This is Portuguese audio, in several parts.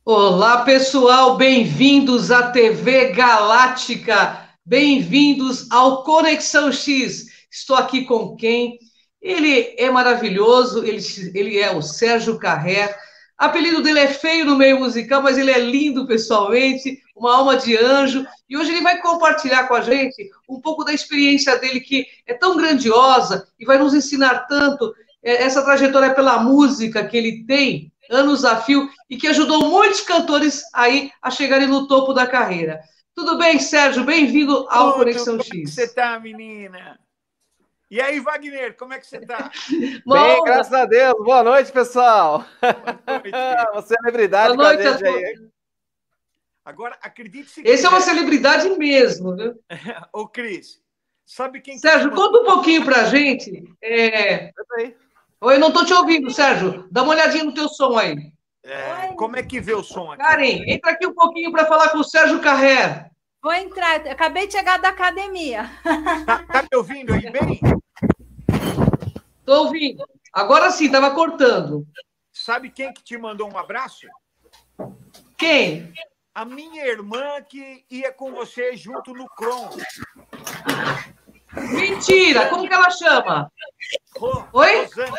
Olá, pessoal, bem-vindos à TV Galáctica, bem-vindos ao Conexão X. Estou aqui com quem? Ele é maravilhoso, ele é o Sérgio Carré. Apelido dele é feio no meio musical, mas ele é lindo pessoalmente, uma alma de anjo. E hoje ele vai compartilhar com a gente um pouco da experiência dele, que é tão grandiosa e vai nos ensinar tanto essa trajetória pela música que ele tem, anos a fio, e que ajudou muitos cantores aí a chegarem no topo da carreira. Tudo bem, Sérgio? Bem-vindo ao Tudo, Conexão como é que você X. tá, menina? E aí, Wagner, como é que você tá? Uma Bem, honra. graças a Deus. Boa noite, pessoal. Boa noite. Uma Boa celebridade com a noite a gente todos. aí. Agora, acredite se Esse é uma quiser, celebridade mesmo, viu? ô Cris, sabe quem que te Sérgio, mandou? conta um pouquinho pra gente. Isso aí. Oi, eu não estou te ouvindo, Sérgio. Dá uma olhadinha no teu som aí. Como é que vê o som aqui? Karen, entra aqui um pouquinho para falar com o Sérgio Carré. Vou entrar, acabei de chegar da academia. Tá me ouvindo aí bem? Estou ouvindo. Agora sim, estava cortando. Sabe quem que te mandou um abraço? Quem? A minha irmã que ia com você junto no Cron. Mentira! Como que ela chama? Oi? Rosana.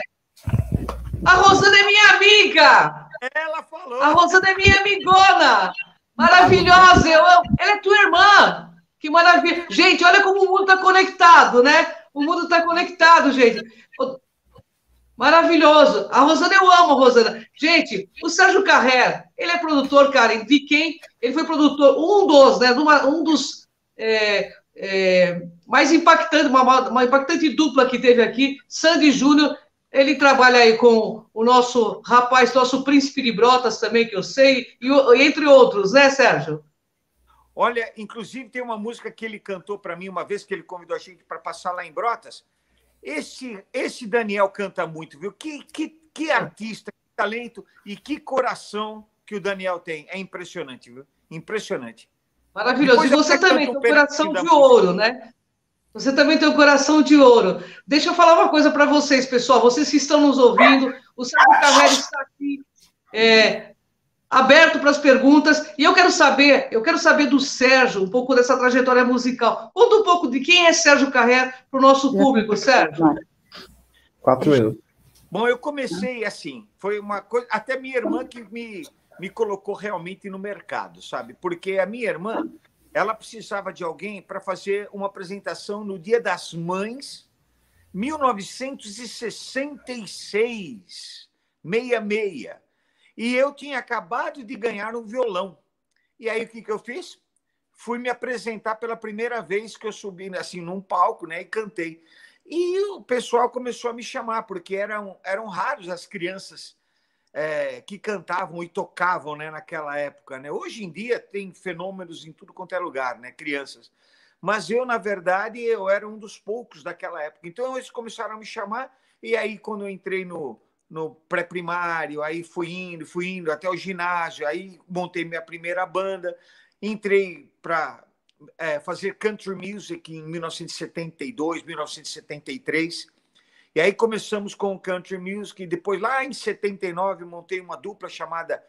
A Rosana é minha amiga! Ela falou. A Rosana é minha amigona! Maravilhosa! Eu amo. Ela é tua irmã! Que maravilha! Gente, olha como o mundo está conectado, né? O mundo está conectado, gente. Maravilhoso! A Rosana, eu amo a Rosana. Gente, o Sérgio Carré, ele é produtor, Karen, de quem? Ele foi produtor, um dos, né? Um dos mais impactantes, uma impactante dupla que teve aqui, Sandy Júnior. Ele trabalha aí com o nosso rapaz, nosso Príncipe de Brotas também, que eu sei, e entre outros, né, Sérgio? Olha, inclusive tem uma música que ele cantou para mim uma vez que ele convidou a gente para passar lá em Brotas. Esse Daniel canta muito, viu? Que artista, que talento e que coração que o Daniel tem. É impressionante, viu? Impressionante. Maravilhoso. E Depois você até também canta tem um um coração pedacinho da de música. ouro, né? Você também tem um coração de ouro. Deixa eu falar uma coisa para vocês, pessoal. Vocês que estão nos ouvindo, o Sérgio Carré está aqui aberto para as perguntas. E eu quero saber do Sérgio um pouco dessa trajetória musical. Conta um pouco de quem é Sérgio Carré para o nosso público, Sérgio. 4 minutos. Bom, eu comecei assim, foi uma coisa, até minha irmã que me colocou realmente no mercado, sabe? Porque a minha irmã, ela precisava de alguém para fazer uma apresentação no Dia das Mães, 1966, 66. E eu tinha acabado de ganhar um violão. E aí o que eu fiz? Fui me apresentar pela primeira vez que eu subi assim num palco, né, e cantei. E o pessoal começou a me chamar, porque eram raros as crianças que cantavam e tocavam, né, naquela época, né? Hoje em dia tem fenômenos em tudo quanto é lugar, né, crianças. Mas eu, na verdade, eu era um dos poucos daquela época. Então eles começaram a me chamar, e aí quando eu entrei no pré-primário, aí fui indo até o ginásio, aí montei minha primeira banda, entrei para fazer country music em 1972, 1973. E aí começamos com o country music. E depois, lá em 79, montei uma dupla chamada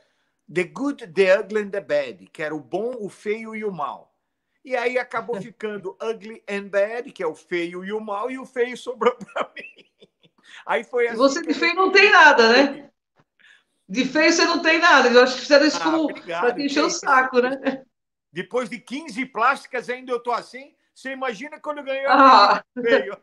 The Good, The Ugly and The Bad, que era o bom, o feio e o mal. E aí acabou ficando Ugly and Bad, que é o feio e o mal, e o feio sobrou para mim. Aí foi E assim você que de feio não tem nada, né? De feio você não tem nada. Eu acho que fizeram isso como para te obrigado. encher o saco, né? Depois de 15 plásticas, ainda eu tô assim. Você imagina quando eu ganhei o Ah, feio.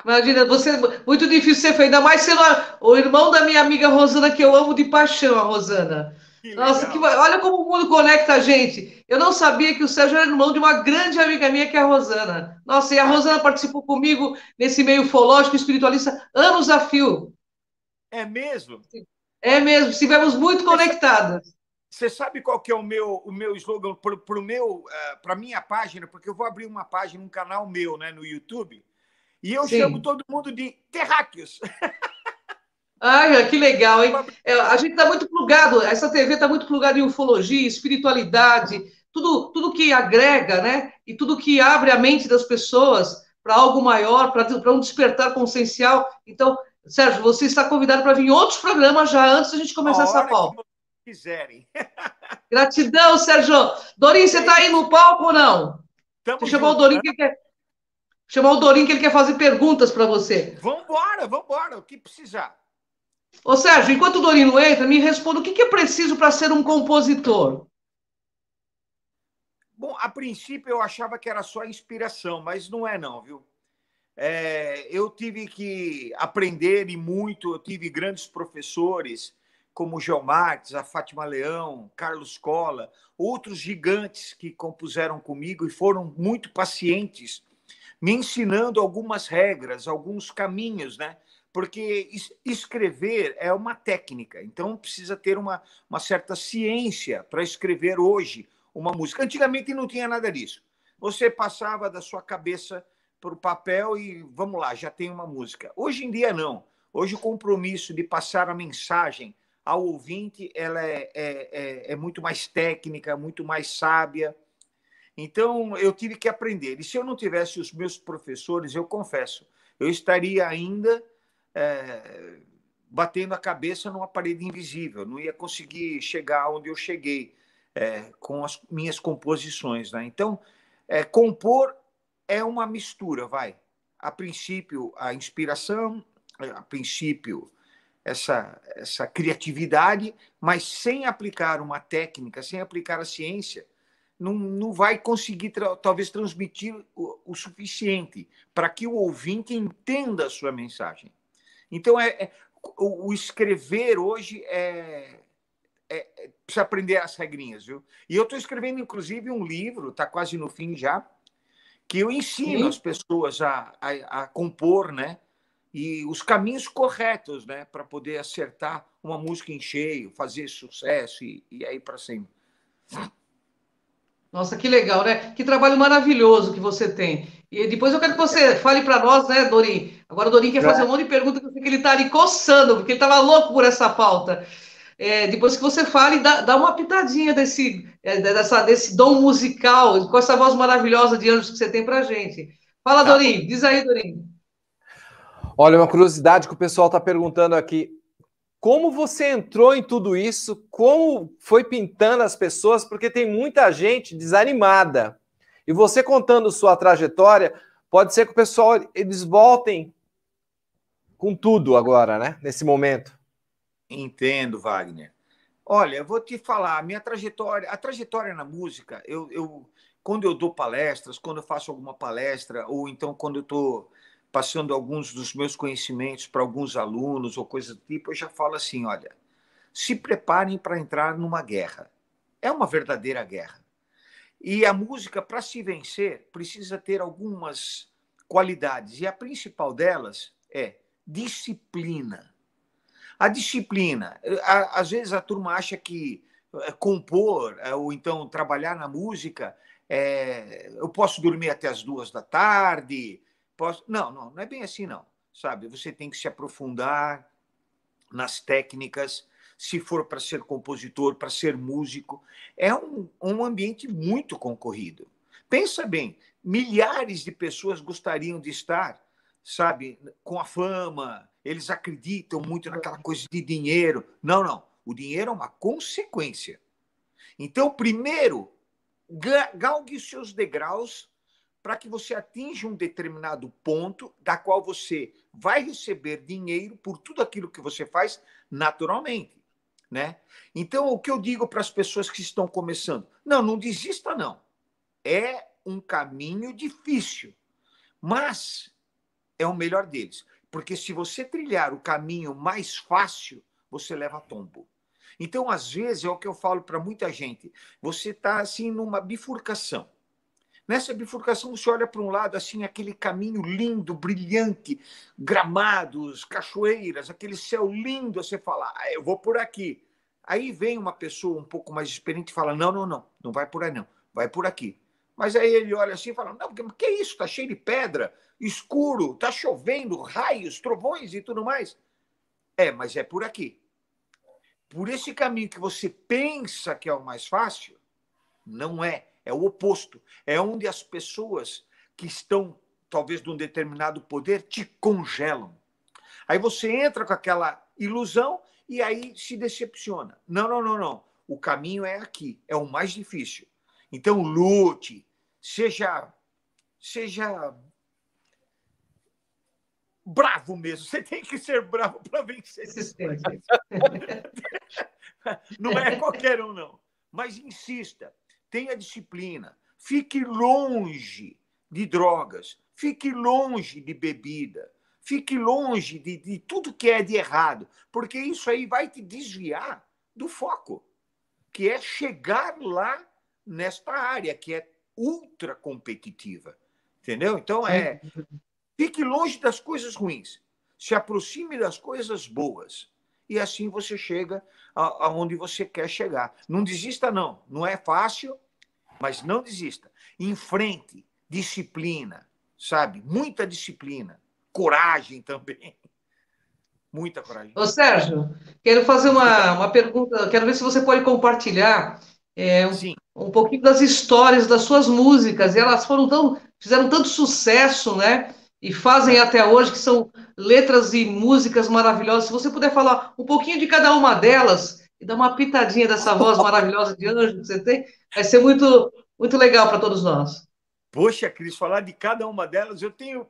imagina, você muito difícil ser feio, ainda mais sendo o irmão da minha amiga Rosana, que eu amo de paixão, a Rosana. Que Nossa, legal. olha como o mundo conecta a gente. Eu não sabia que o Sérgio era irmão de uma grande amiga minha, que é a Rosana. Nossa, e a Rosana participou comigo nesse meio ufológico espiritualista anos a fio. É mesmo? É mesmo, estivemos muito conectadas. Você sabe qual que é o meu slogan para a minha página? Porque eu vou abrir uma página, um canal meu, né, no YouTube, e eu chamo Sim. todo mundo de terráqueos. Ai, que legal, hein? A gente está muito plugado, essa TV está muito plugada em ufologia, espiritualidade, tudo que agrega, né? E tudo que abre a mente das pessoas para algo maior, para um despertar consciencial. Então, Sérgio, você está convidado para vir em outros programas já antes da gente começar A essa hora pauta. quiserem. Gratidão, Sérgio. Dorim, você está aí no palco ou não? Tamo Deixa eu chamar o junto, Dorim, né? que ele quer... chamar o Dorim, que ele quer fazer perguntas para você. Vambora, o que precisar. Ô, Sérgio, enquanto o Dorim não entra, me responda o que é preciso para ser um compositor? Bom, a princípio eu achava que era só inspiração, mas não é não, viu? Eu tive que aprender e muito, eu tive grandes professores como o João Marques, a Fátima Leão, Carlos Colla, outros gigantes que compuseram comigo e foram muito pacientes, me ensinando algumas regras, alguns caminhos, né? Porque escrever é uma técnica, então precisa ter uma certa ciência para escrever hoje uma música. Antigamente não tinha nada disso. Você passava da sua cabeça para o papel e vamos lá, já tem uma música. Hoje em dia, não. Hoje o compromisso de passar a mensagem ao ouvinte ela é muito mais técnica, muito mais sábia. Então, eu tive que aprender. E se eu não tivesse os meus professores, eu confesso, eu estaria ainda batendo a cabeça numa parede invisível, não ia conseguir chegar onde eu cheguei com as minhas composições, né? Então, compor é uma mistura, vai. A princípio, a inspiração, a princípio, essa criatividade, mas sem aplicar uma técnica, sem aplicar a ciência, não vai conseguir, talvez, transmitir o suficiente para que o ouvinte entenda a sua mensagem. Então, o escrever hoje precisa aprender as regrinhas, viu? E eu estou escrevendo, inclusive, um livro, está quase no fim já, que eu ensino as pessoas a compor, né? E os caminhos corretos, né? Para poder acertar uma música em cheio, fazer sucesso e aí para cima. Nossa, que legal, né? Que trabalho maravilhoso que você tem. E depois eu quero que você fale para nós, né, Dorim? Agora o Dorim quer fazer um monte de perguntas, que eu sei que ele está ali coçando, porque ele estava louco por essa pauta. Depois que você fale, dá uma pitadinha desse dom musical, com essa voz maravilhosa de anjos que você tem pra gente. Fala, Tá Dorim, bom. diz aí, Dorim. Olha, uma curiosidade que o pessoal está perguntando aqui. Como você entrou em tudo isso? Como foi pintando as pessoas? Porque tem muita gente desanimada. E você contando sua trajetória, pode ser que o pessoal eles voltem com tudo agora, né? Nesse momento. Entendo, Wagner. Olha, eu vou te falar, a trajetória na música, quando eu dou palestras, quando eu faço alguma palestra, ou então quando eu estou passando alguns dos meus conhecimentos para alguns alunos ou coisa do tipo, eu já falo assim, olha, se preparem para entrar numa guerra. É uma verdadeira guerra. E a música, para se vencer, precisa ter algumas qualidades. E a principal delas é disciplina. A disciplina. Às vezes a turma acha que compor ou então trabalhar na música, eu posso dormir até as 2 da tarde. Não é bem assim, não. Sabe? Você tem que se aprofundar nas técnicas, se for para ser compositor, para ser músico. É um ambiente muito concorrido. Pensa bem, milhares de pessoas gostariam de estar, sabe, com a fama, eles acreditam muito naquela coisa de dinheiro. Não. O dinheiro é uma consequência. Então, primeiro, galgue os seus degraus para que você atinja um determinado ponto da qual você vai receber dinheiro por tudo aquilo que você faz naturalmente, né? Então, o que eu digo para as pessoas que estão começando? Não desista, não. É um caminho difícil, mas é o melhor deles. Porque se você trilhar o caminho mais fácil, você leva tombo. Então, às vezes, é o que eu falo para muita gente. Você está assim numa bifurcação. Nessa bifurcação, você olha para um lado, assim, aquele caminho lindo, brilhante, gramados, cachoeiras, aquele céu lindo, você fala, eu vou por aqui. Aí vem uma pessoa um pouco mais experiente e fala, não vai por aí não, vai por aqui. Mas aí ele olha assim e fala, não, que é isso? Está cheio de pedra, escuro, está chovendo, raios, trovões e tudo mais. Mas é por aqui. Por esse caminho que você pensa que é o mais fácil, não é. É o oposto. É onde as pessoas que estão, talvez, de um determinado poder, te congelam. Aí você entra com aquela ilusão e aí se decepciona. Não, não, não, não. O caminho é aqui, é o mais difícil. Então, lute, seja bravo mesmo. Você tem que ser bravo para vencer. Não é qualquer um, não. Mas insista, tenha disciplina, fique longe de drogas, fique longe de bebida, fique longe de tudo que é de errado, porque isso aí vai te desviar do foco, que é chegar lá nesta área, que é ultra competitiva. Entendeu? Então, fique longe das coisas ruins, se aproxime das coisas boas, e assim você chega aonde você quer chegar. Não desista, não. Não é fácil, mas não desista. Enfrente, disciplina, sabe? Muita disciplina. Coragem também. Muita coragem. Ô, Sérgio, quero fazer uma pergunta, quero ver se você pode compartilhar Sim. um pouquinho das histórias das suas músicas. E elas fizeram tanto sucesso, né? E fazem até hoje, que são letras e músicas maravilhosas. Se você puder falar um pouquinho de cada uma delas e dar uma pitadinha dessa voz maravilhosa de anjo que você tem, vai ser muito, muito legal para todos nós. Poxa, Cris, falar de cada uma delas, eu tenho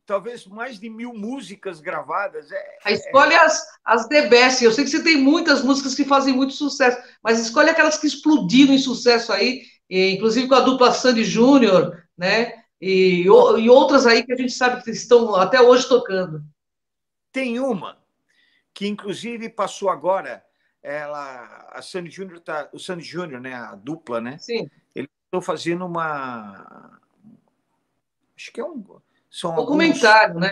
talvez mais de 1000 músicas gravadas. Escolhe as the best. Eu sei que você tem muitas músicas que fazem muito sucesso, mas escolhe aquelas que explodiram em sucesso aí, inclusive com a dupla Sandy Júnior, né? E outras aí que a gente sabe que estão até hoje tocando. Tem uma que, inclusive, passou agora. A Sandy Júnior o Sandy Júnior, né? A dupla, né? Sim. Eles estão fazendo acho que são documentário, né?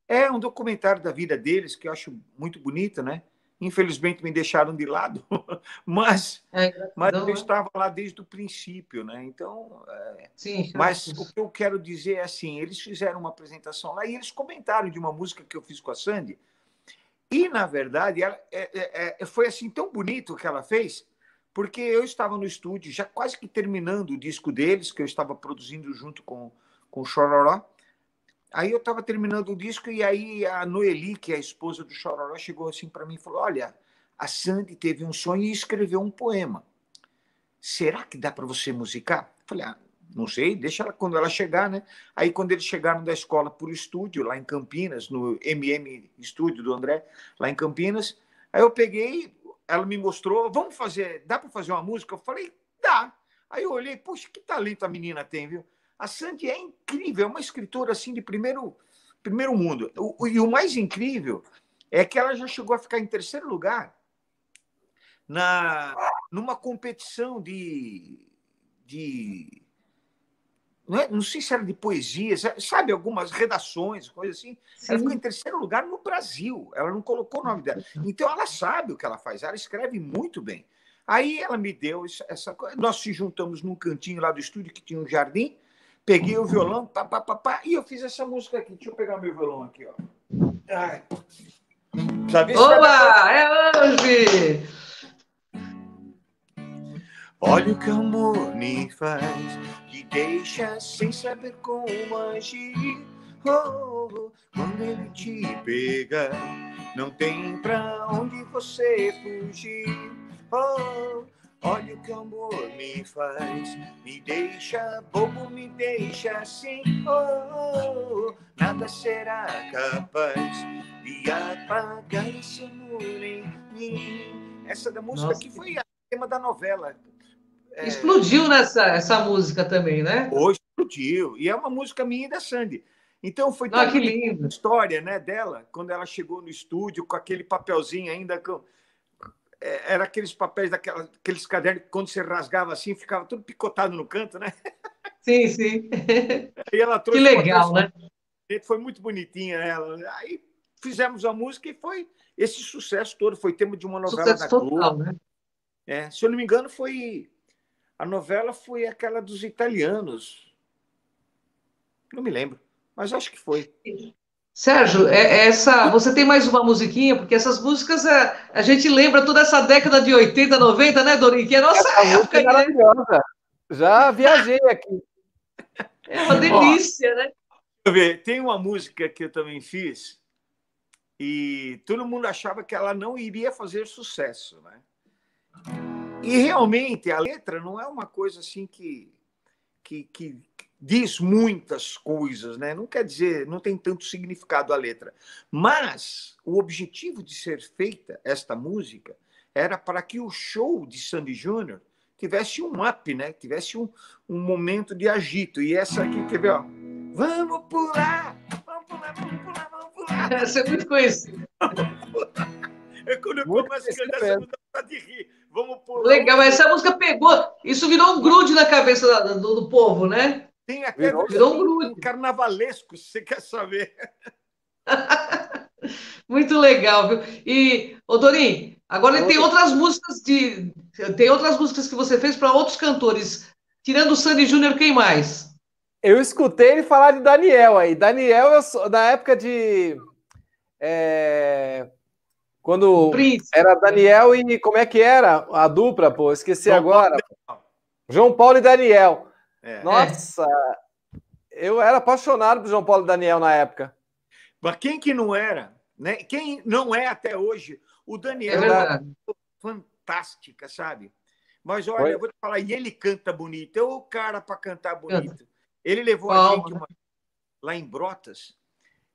É um documentário da vida deles que eu acho muito bonito, né? Infelizmente me deixaram de lado, mas eu estava lá desde o princípio, né? Então, sim, mas o que eu quero dizer é assim, eles fizeram uma apresentação lá e eles comentaram de uma música que eu fiz com a Sandy e, na verdade, foi assim tão bonito o que ela fez, porque eu estava no estúdio já quase que terminando o disco deles, que eu estava produzindo junto com o Chororó. Aí eu estava terminando o disco e aí a Noeli, que é a esposa do Chororó, chegou assim para mim e falou: olha, a Sandy teve um sonho e escreveu um poema. Será que dá para você musicar? Eu falei, não sei, deixa ela quando ela chegar, né? Aí quando eles chegaram da escola para o estúdio, lá em Campinas, no MM Estúdio do André, lá em Campinas, aí eu peguei, ela me mostrou, dá para fazer uma música? Eu falei, dá. Aí eu olhei, poxa, que talento a menina tem, viu? A Sandy é incrível, é uma escritora assim de primeiro mundo. E o mais incrível é que ela já chegou a ficar em terceiro lugar numa competição não sei se era de poesias, sabe, algumas redações, coisas assim. Sim. Ela ficou em terceiro lugar no Brasil, ela não colocou o nome dela. Então ela sabe o que ela faz, ela escreve muito bem. Aí ela me deu essa coisa, nós se juntamos num cantinho lá do estúdio que tinha um jardim, peguei o violão, e eu fiz essa música aqui. Deixa eu pegar meu violão aqui, ó. Ai. Olá, é hoje! Olha o que o amor me faz, que deixa sem saber como agir. Quando ele te pega, não tem pra onde você fugir. Olha o que o amor me faz, me deixa bobo, me deixa assim. Nada será capaz de apagar esse amor em mim. Essa da música aqui foi a tema da novela. Explodiu essa música também, né? Hoje explodiu. E é uma música minha e da Sandy. Então foi tão que lindo. A história, né, dela, quando ela chegou no estúdio com aquele papelzinho ainda era aqueles papéis aqueles cadernos que quando você rasgava assim ficava tudo picotado no canto, né? Sim, sim. E ela trouxe que legal, né? Foi muito bonitinha ela. Aí fizemos a música e foi esse sucesso todo. Foi tema de uma novela sucesso da Globo. Total, né? Se eu não me engano, a novela foi aquela dos italianos. Não me lembro, mas acho que foi. Sérgio, você tem mais uma musiquinha? Porque essas músicas a gente lembra toda essa década de 80, 90, né, Dorinho? Que é a nossa época. É maravilhosa. Já viajei aqui. É uma delícia, né? Deixa eu ver, tem uma música que eu também fiz E todo mundo achava que ela não iria fazer sucesso, né? E realmente a letra não é uma coisa assim que diz muitas coisas, né? Não quer dizer, não tem tanto significado a letra. Mas o objetivo de ser feita esta música era para que o show de Sandy Júnior tivesse um up, né? Tivesse um momento de agito. E essa aqui, quer ver? Ó. Vamos pular, vamos pular, vamos pular, vamos pular. Essa é muito conhecida. É quando eu Muito começo a cantar mesmo. essa música, dá de rir. Vamos pular. Legal, mas essa música pegou. Isso virou um grude na cabeça do povo, né? Tem até Virou um versão grude. carnavalesco, se você quer saber. Muito legal, viu? E, ô Dorim, agora tem outras músicas tem outras músicas que você fez para outros cantores. Tirando o Sandy Júnior, quem mais? Eu escutei ele falar de Daniel aí. Daniel, eu sou da época de. Quando Prince. era Daniel e como é que era a dupla, pô? Esqueci agora. João Paulo e Daniel. Nossa, eu era apaixonado por João Paulo e Daniel na época. Mas quem que não era, né? Quem não é até hoje, o Daniel É verdade. fantástica, sabe? Mas olha, eu vou te falar, e ele canta bonito, é o cara para cantar bonito. Ele levou a gente lá em Brotas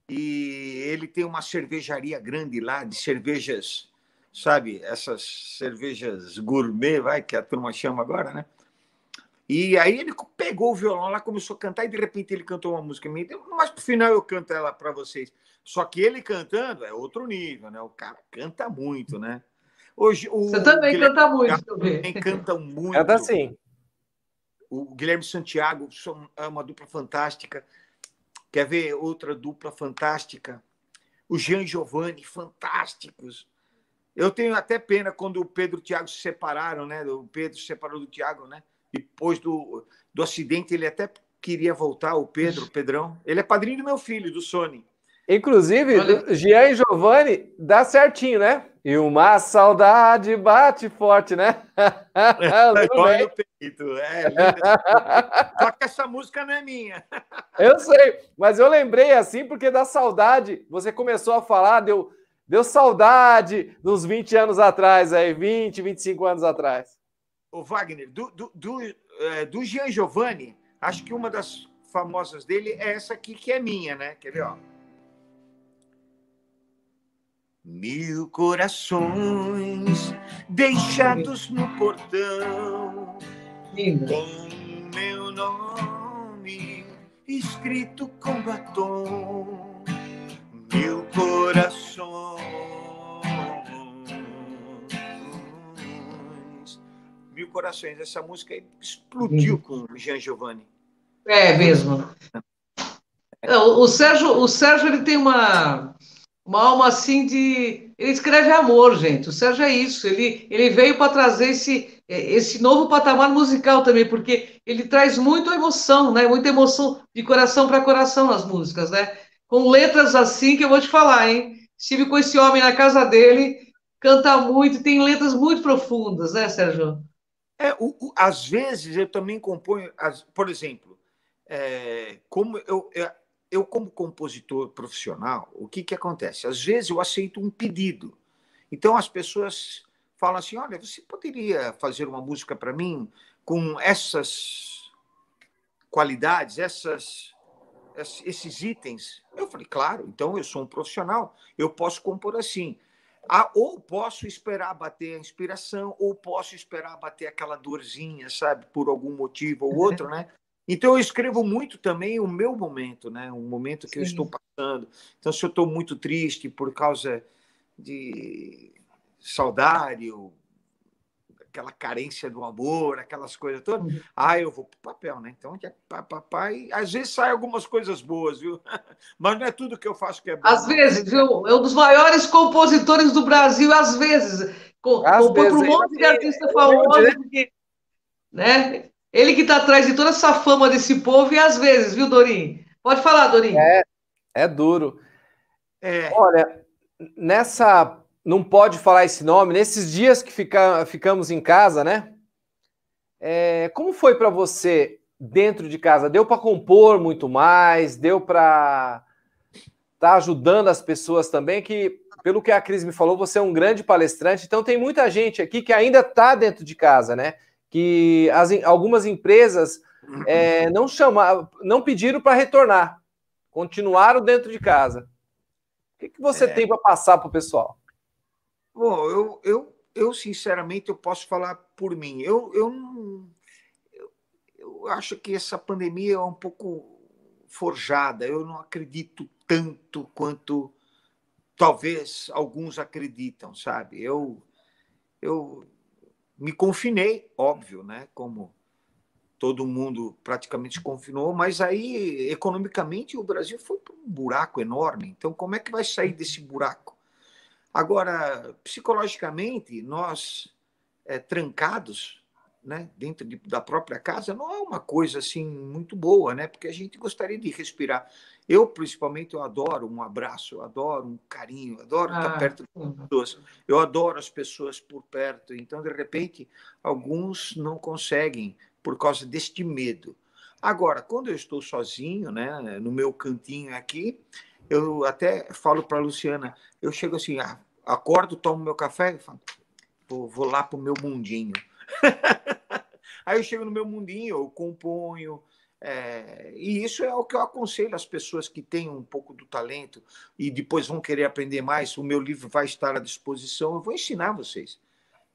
e ele tem uma cervejaria grande lá de cervejas, sabe? Essas cervejas gourmet, vai, que a turma chama agora, né? E aí ele pegou o violão lá, começou a cantar e de repente ele cantou uma música minha. Mas pro final eu canto ela para vocês. Só que ele cantando é outro nível, né? O cara canta muito, né? Hoje, Você também canta muito, também canta muito. Canta sim. O Guilherme Santiago é uma dupla fantástica. Quer ver outra dupla fantástica? O Jean Giovanni, fantásticos. Eu tenho até pena quando o Pedro e o Thiago se separaram, né? O Pedro se separou do Thiago, né? Depois do acidente, ele até queria voltar, o Pedrão. Ele é padrinho do meu filho, do Sony. Inclusive, Jean e Giovanni dá certinho, né? E uma saudade bate forte, né? Olha o peito. Só que essa música não é minha. Eu sei, mas eu lembrei assim porque da saudade, você começou a falar, deu saudade dos 20 anos atrás, aí, 20, 25 anos atrás. O Wagner, do Jean Giovanni, acho que uma das famosas dele é essa aqui, que é minha, né? Quer ver, ó? 1000 corações deixados no portão, com meu nome escrito com batom. 1000 corações. 1000 corações. Essa música aí explodiu com o Jean Giovanni. É mesmo. O Sérgio ele tem uma alma assim de. Ele escreve amor, gente. O Sérgio é isso. Ele veio para trazer esse novo patamar musical também, porque ele traz muita emoção, né? Muita emoção de coração para coração nas músicas, né? Com letras assim que eu vou te falar, hein? Estive com esse homem na casa dele, canta muito, tem letras muito profundas, né, Sérgio? Às vezes eu também componho, por exemplo, como eu como compositor profissional, o que acontece? Às vezes eu aceito um pedido. Então as pessoas falam assim, olha, você poderia fazer uma música para mim com essas qualidades, esses itens? Eu falei, claro, então eu sou um profissional, eu posso compor assim. Ou posso esperar bater a inspiração, ou posso esperar bater aquela dorzinha, sabe, por algum motivo ou outro, né? Então, eu escrevo muito também o meu momento, né? O momento que eu estou passando. Então, se eu estou muito triste por causa de saudade, ou aquela carência do amor, aquelas coisas todas, eu vou para o papel, né? Então, papai, às vezes saem algumas coisas boas, viu? Mas não é tudo que eu faço que é bom. Às vezes, viu? É um dos maiores compositores do Brasil, às vezes. Compõe para um monte de artista famoso, né? Ele que está atrás de toda essa fama desse povo, e às vezes, viu, Dorim? Pode falar, Dorim. É duro. Olha, não pode falar esse nome, nesses dias que ficamos em casa, né? Como foi para você dentro de casa? Deu para compor muito mais? Deu para está ajudando as pessoas também, que, pelo que a Cris me falou, você é um grande palestrante, então tem muita gente aqui que ainda está dentro de casa, né? Que algumas empresas não pediram para retornar, continuaram dentro de casa. O que você tem para passar para o pessoal? Bom, eu sinceramente eu posso falar por mim. Eu acho que essa pandemia é um pouco forjada. Eu não acredito tanto quanto talvez alguns acreditam, sabe? Eu me confinei, óbvio, né? Como todo mundo praticamente confinou, mas aí, economicamente, o Brasil foi para um buraco enorme. Então, como é que vai sair desse buraco? Agora, psicologicamente, nós trancados, né, dentro da própria casa, não é uma coisa assim muito boa, né? Porque a gente gostaria de respirar. Eu, principalmente, eu adoro um abraço, eu adoro um carinho, eu adoro estar perto das pessoas, eu adoro as pessoas por perto. Então, de repente, alguns não conseguem por causa deste medo. Agora, quando eu estou sozinho, né, no meu cantinho aqui, eu até falo para a Luciana, eu chego assim, acordo, tomo meu café e falo, vou lá para o meu mundinho. Aí eu chego no meu mundinho, eu componho, e isso é o que eu aconselho às pessoas que têm um pouco do talento e depois vão querer aprender mais. O meu livro vai estar à disposição, eu vou ensinar vocês.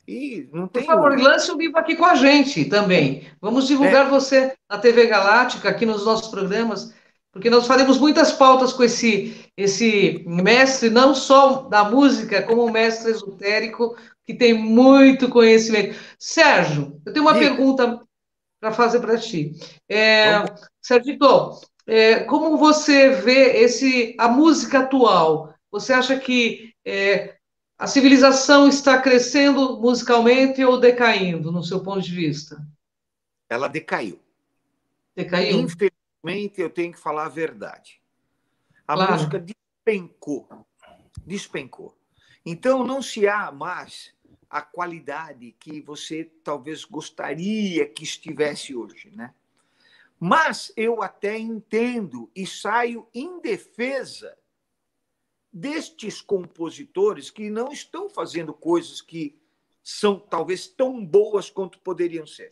E não Por tenho... favor, lance o livro aqui com a gente também. Vamos divulgar você na TV Galáctica, aqui nos nossos programas, porque nós faremos muitas pautas com esse mestre, não só da música, como um mestre esotérico, que tem muito conhecimento. Sérgio, eu tenho uma pergunta para fazer para ti. Sérgio, como você vê a música atual? Você acha que a civilização está crescendo musicalmente ou decaindo, no seu ponto de vista? Ela decaiu. Decaiu? Infelizmente, eu tenho que falar a verdade. A música despencou. Então, não se há mais a qualidade que você talvez gostaria que estivesse hoje, né? Mas eu até entendo e saio em defesa destes compositores que não estão fazendo coisas que são talvez tão boas quanto poderiam ser.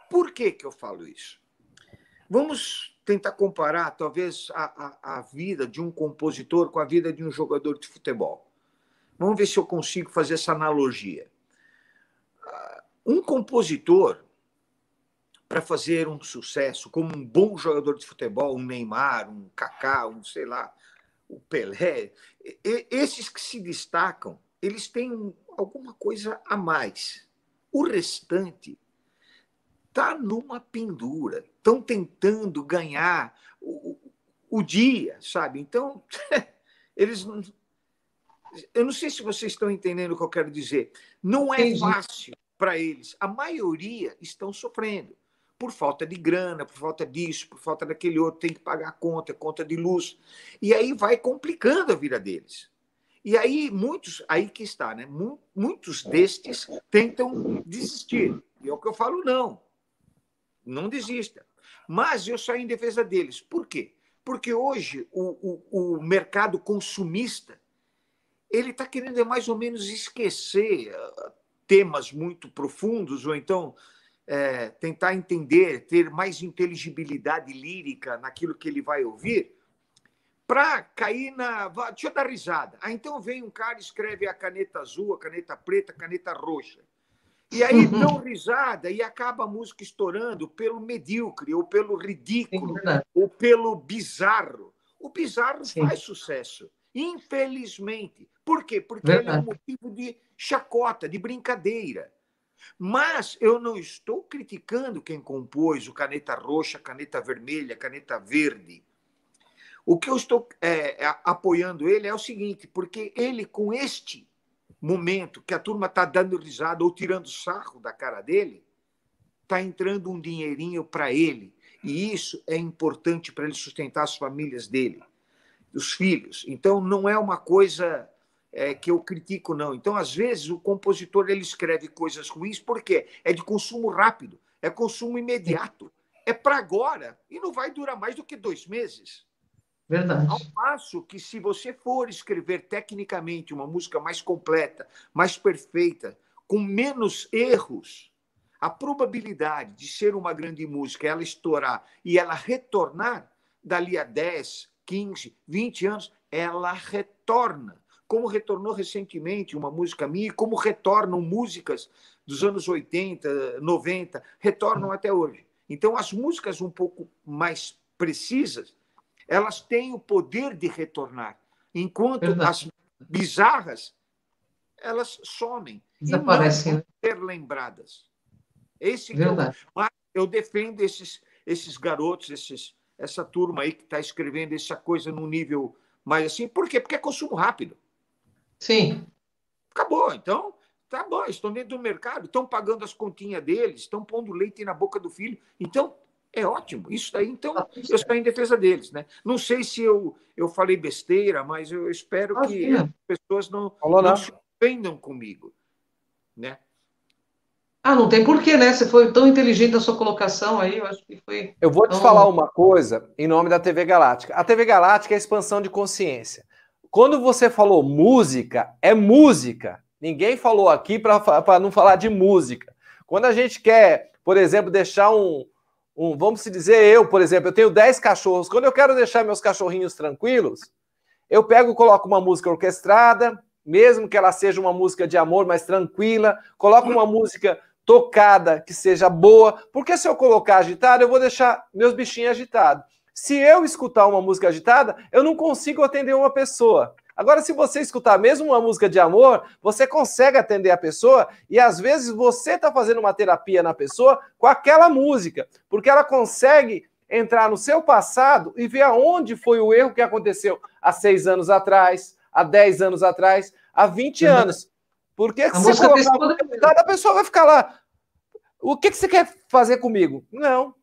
Por que eu falo isso? Vamos tentar comparar, talvez, a vida de um compositor com a vida de um jogador de futebol. Vamos ver se eu consigo fazer essa analogia. Um compositor, para fazer um sucesso, como um bom jogador de futebol, um Neymar, um Kaká, sei lá, o Pelé, esses que se destacam, eles têm alguma coisa a mais. O restante está numa pendura, estão tentando ganhar o dia, sabe? Então, eles não... Eu não sei se vocês estão entendendo o que eu quero dizer. Não é fácil para eles. A maioria estão sofrendo por falta de grana, por falta disso, por falta daquele outro, tem que pagar a conta de luz. E aí vai complicando a vida deles. E aí aí que está, né? Muitos destes tentam desistir. E é o que eu falo, não desista. Mas eu saio em defesa deles. Por quê? Porque hoje o mercado consumista ele está querendo mais ou menos esquecer temas muito profundos, ou então tentar entender, ter mais inteligibilidade lírica naquilo que ele vai ouvir, para cair na... Deixa eu dar risada. Então vem um cara e escreve a caneta azul, a caneta preta, a caneta roxa. E aí dão risada e acaba a música estourando pelo medíocre, ou pelo ridículo, ou pelo bizarro. O bizarro faz sucesso, infelizmente. Por quê? Porque ele é um motivo de chacota, de brincadeira. Mas eu não estou criticando quem compôs o caneta roxa, caneta vermelha, caneta verde. O que eu estou apoiando ele é o seguinte, porque ele, com este momento que a turma está dando risada ou tirando sarro da cara dele, está entrando um dinheirinho para ele. E isso é importante para ele sustentar as famílias dele, os filhos. Então, não é uma coisa que eu critico, não. Então, às vezes, o compositor ele escreve coisas ruins porque é de consumo rápido, é consumo imediato, é para agora e não vai durar mais do que 2 meses. Verdade. Ao passo que, se você for escrever tecnicamente uma música mais completa, mais perfeita, com menos erros, a probabilidade de ser uma grande música, ela estourar e ela retornar dali a 10, 15, 20 anos, ela retorna. Como retornou recentemente uma música minha, e como retornam músicas dos anos 80, 90, retornam até hoje. Então, as músicas um pouco mais precisas, elas têm o poder de retornar, enquanto Verdade. as bizarras, elas somem e não Desaparecem, vão né? ser lembradas. Esse que Verdade. mas eu defendo esses garotos, essa turma aí que está escrevendo essa coisa num nível mais assim. Por quê? Porque é consumo rápido. Sim. Acabou. Então, tá bom, estão dentro do mercado, estão pagando as continhas deles, estão pondo leite na boca do filho. Então, é ótimo. Isso daí, então, Tá tudo eu certo. estou em defesa deles. Né? Não sei se eu falei besteira, mas eu espero que as Imagina. pessoas Falou não não. se ofendam comigo. Né? Ah, não tem porquê, né? Você foi tão inteligente na sua colocação aí, eu acho que foi Eu vou te falar tão. uma coisa em nome da TV Galáctica. A TV Galáctica é a expansão de consciência. Quando você falou música, é música. Ninguém falou aqui para não falar de música. Quando a gente quer, por exemplo, deixar vamos se dizer, eu, por exemplo, eu tenho 10 cachorros. Quando eu quero deixar meus cachorrinhos tranquilos, eu pego e coloco uma música orquestrada, mesmo que ela seja uma música de amor, mais tranquila, coloco uma música tocada que seja boa, porque se eu colocar agitada, eu vou deixar meus bichinhos agitados. Se eu escutar uma música agitada, eu não consigo atender uma pessoa. Agora, se você escutar mesmo uma música de amor, você consegue atender a pessoa e às vezes você está fazendo uma terapia na pessoa com aquela música, porque ela consegue entrar no seu passado e ver aonde foi o erro que aconteceu há 6 anos atrás, há 10 anos atrás, há 20 Verdade. anos. Porque A se você música tem esse colocar uma poder música mesmo. agitada, a pessoa vai ficar lá. O que você quer fazer comigo? Não.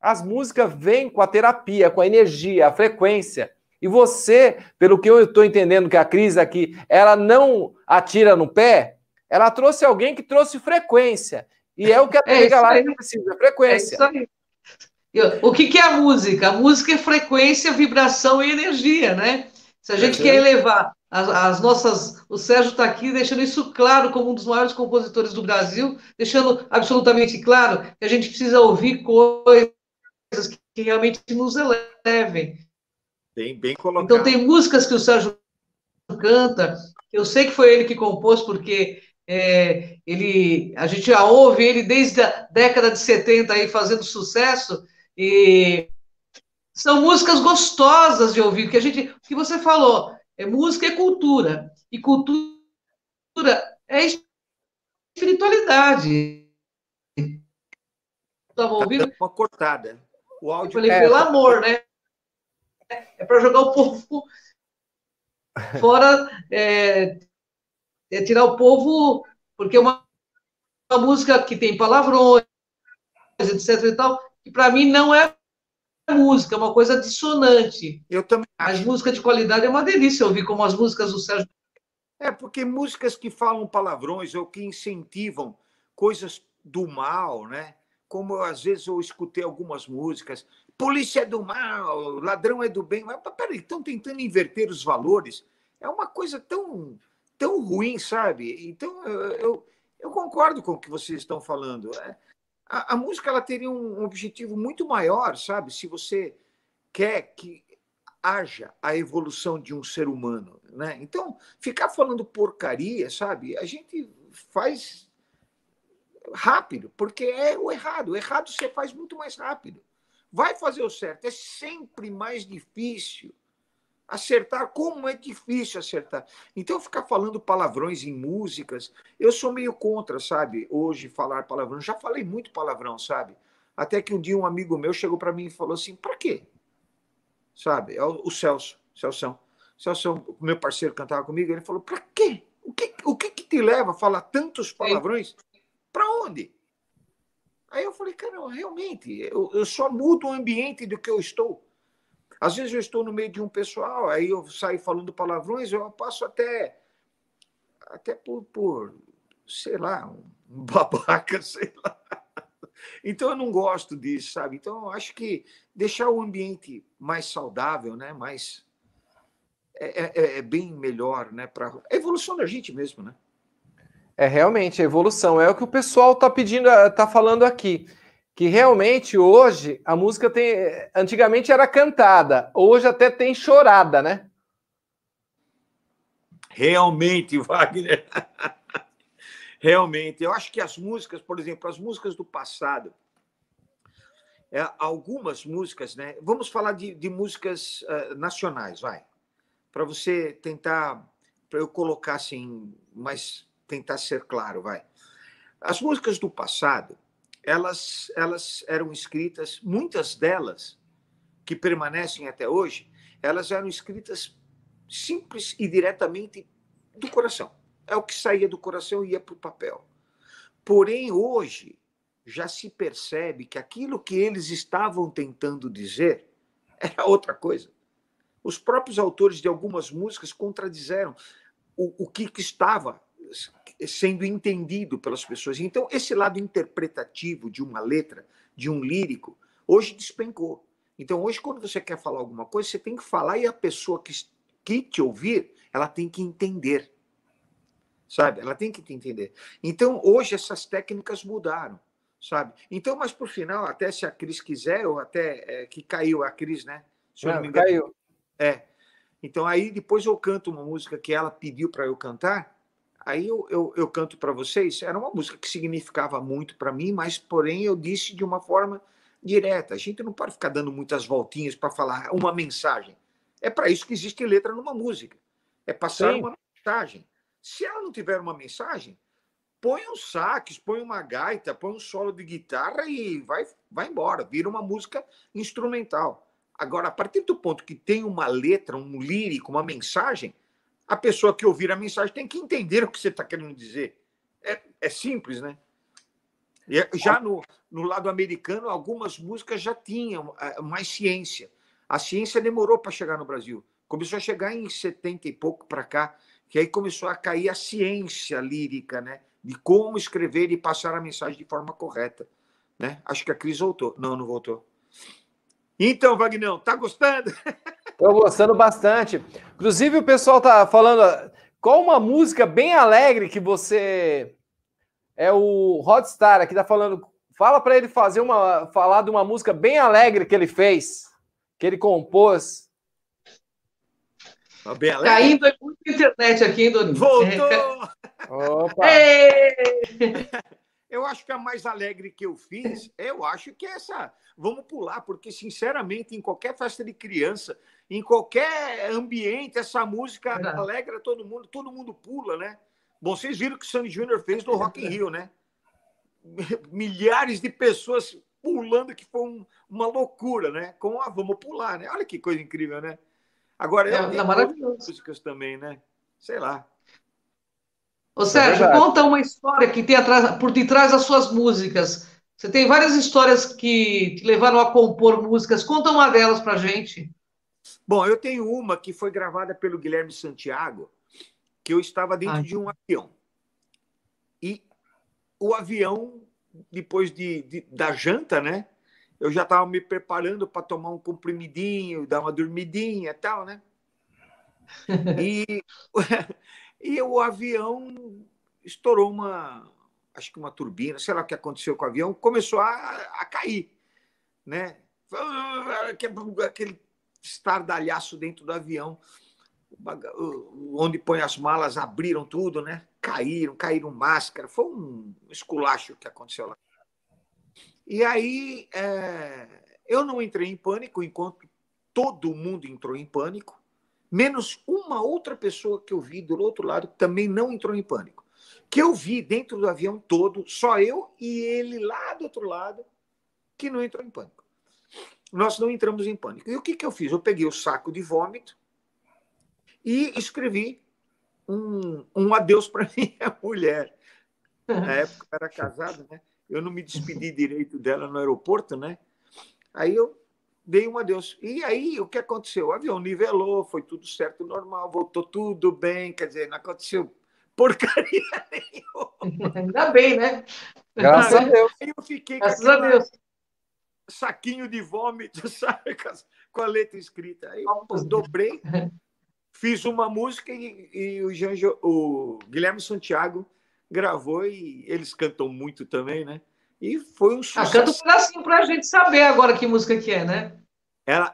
As músicas vêm com a terapia, com a energia, a frequência. E você, pelo que eu estou entendendo que a Cris aqui, ela não atira no pé, ela trouxe alguém que trouxe frequência. E é o que a É TV isso aí. Galáctica precisa, É isso frequência. aí. O que que é a música? A música é frequência, vibração e energia, né? Se a gente quer Perfeito. elevar as nossas. O Sérgio está aqui deixando isso claro como um dos maiores compositores do Brasil, deixando absolutamente claro que a gente precisa ouvir coisas que realmente nos elevem. Bem Então, colocado. tem músicas que o Sérgio canta, eu sei que foi ele que compôs, porque a gente já ouve ele desde a década de 70 aí fazendo sucesso, e são músicas gostosas de ouvir, o que você falou, música é cultura, e cultura é espiritualidade. Estava Está dando ouvindo? uma cortada. O Eu áudio falei, dele É, pelo está. amor, né? É para jogar o povo fora, tirar o povo, porque uma música que tem palavrões, etc e tal, que para mim não é música, é uma coisa dissonante. Eu também Mas acho. música de qualidade é uma delícia ouvir, como as músicas do Sérgio. É porque músicas que falam palavrões ou que incentivam coisas do mal, né? Como às vezes eu escutei algumas músicas, polícia é do mal, ladrão é do bem. Mas peraí, estão tentando inverter os valores. É uma coisa tão ruim, sabe? Então eu concordo com o que vocês estão falando. A música ela teria um objetivo muito maior, sabe? Se você quer que haja a evolução de um ser humano, né? Então, ficar falando porcaria, sabe? A gente faz rápido, porque é o errado. O errado você faz muito mais rápido. Vai fazer o certo. É sempre mais difícil acertar. Como é difícil acertar. Então, ficar falando palavrões em músicas, eu sou meio contra, sabe? Hoje, falar palavrão. Já falei muito palavrão, sabe? Até que um dia um amigo meu chegou para mim e falou assim: para quê? Sabe? É o Celso, Celso, meu parceiro cantava comigo, ele falou: para quê? O que te leva a falar tantos palavrões? Para onde? Aí eu falei: cara, realmente, eu só mudo o ambiente do que eu estou. Às vezes eu estou no meio de um pessoal, aí eu saio falando palavrões, eu passo até por sei lá, um babaca, sei lá. Então eu não gosto disso, sabe? Então eu acho que deixar o ambiente mais saudável, né? Mais é bem melhor, né? Para a evolução da gente mesmo, né? É realmente a evolução. É o que o pessoal está pedindo, está falando aqui. Que realmente hoje a música tem. Antigamente era cantada, hoje até tem chorada, né? Realmente, Wagner. Realmente. Eu acho que as músicas, por exemplo, as músicas do passado, algumas músicas, né? Vamos falar de músicas nacionais, vai. Para você tentar, para eu colocar assim, mas tentar ser claro, vai. As músicas do passado, elas eram escritas, muitas delas que permanecem até hoje, elas eram escritas simples e diretamente do coração. É o que saía do coração e ia para o papel. Porém, hoje, já se percebe que aquilo que eles estavam tentando dizer era outra coisa. Os próprios autores de algumas músicas contradizeram o que estava sendo entendido pelas pessoas. Então, esse lado interpretativo de uma letra, de um lírico, hoje despencou. Então, hoje, quando você quer falar alguma coisa, você tem que falar e a pessoa que te ouvir, ela tem que entender. Sabe? Ela tem que te entender. Então, hoje, essas técnicas mudaram. Sabe? Então, mas por final, até se a Cris quiser, ou até que caiu a Cris, né? Se eu não me engano. Caiu. Então, aí depois eu canto uma música que ela pediu para eu cantar, aí eu canto para vocês. Era uma música que significava muito para mim, mas, porém, eu disse de uma forma direta. A gente não pode ficar dando muitas voltinhas para falar uma mensagem. É para isso que existe letra numa música. É passar uma mensagem. Se ela não tiver uma mensagem, põe um sax, põe uma gaita, põe um solo de guitarra e vai embora. Vira uma música instrumental. Agora, a partir do ponto que tem uma letra, um lírico, uma mensagem, a pessoa que ouvir a mensagem tem que entender o que você está querendo dizer. É simples, né? Já no lado americano, algumas músicas já tinham mais ciência. A ciência demorou para chegar no Brasil. Começou a chegar em 70 e pouco para cá, que aí começou a cair a ciência lírica, né? De como escrever e passar a mensagem de forma correta. Né? Acho que a Cris voltou. Não voltou. Então, Vagnão, tá gostando? Estou gostando bastante. Inclusive, o pessoal tá falando qual uma música bem alegre que você... É o Rodstar aqui, tá falando... Fala para ele falar de uma música bem alegre que ele fez, que ele compôs. Bem alegre? Caindo é muita internet aqui, hein, Doninho? Voltou! Opa! Eu acho que a mais alegre que eu fiz, eu acho que é essa. Vamos pular, porque, sinceramente, em qualquer festa de criança, em qualquer ambiente, essa música alegra todo mundo pula, né? Bom, vocês viram o que o Sandy Júnior fez no Rock in Rio, né? Milhares de pessoas pulando, que foi uma loucura, né? Com a Vamos Pular, né? Olha que coisa incrível, né? Agora, eu tenho outras músicas também, né? Sei lá. Ô, Sérgio, conta uma história que tem por detrás das suas músicas. Você tem várias histórias que te levaram a compor músicas. Conta uma delas pra gente. Bom, eu tenho uma que foi gravada pelo Guilherme Santiago, que eu estava dentro de um avião. E o avião, depois da janta, né? Eu já estava me preparando para tomar um comprimidinho, dar uma dormidinha e tal, né? E o avião estourou acho que uma turbina, sei lá o que aconteceu com o avião, começou a cair, né? Aquele estardalhaço dentro do avião, onde põe as malas, abriram tudo, né? Caíram máscara, foi um esculacho que aconteceu lá. E aí eu não entrei em pânico, enquanto todo mundo entrou em pânico, menos uma outra pessoa que eu vi do outro lado que também não entrou em pânico. Que eu vi dentro do avião todo, só eu e ele lá do outro lado, que não entrou em pânico. Nós não entramos em pânico. E o que eu fiz? Eu peguei o saco de vômito e escrevi um adeus para minha mulher. Na época eu era casado, né? Eu não me despedi direito dela no aeroporto, né? Aí eu dei um adeus. E aí, o que aconteceu? O avião nivelou, foi tudo certo, normal, voltou tudo bem, quer dizer, não aconteceu porcaria nenhuma. Ainda bem, né? Graças a Deus. Aí eu fiquei com Graças a aquele Deus. saquinho de vômito, sabe? Com a letra escrita. Aí eu Vamos. dobrei, fiz uma música e o Guilherme Santiago gravou e eles cantam muito também, né? E foi um Canta um sucesso. pedacinho para a gente saber agora que música que é, né?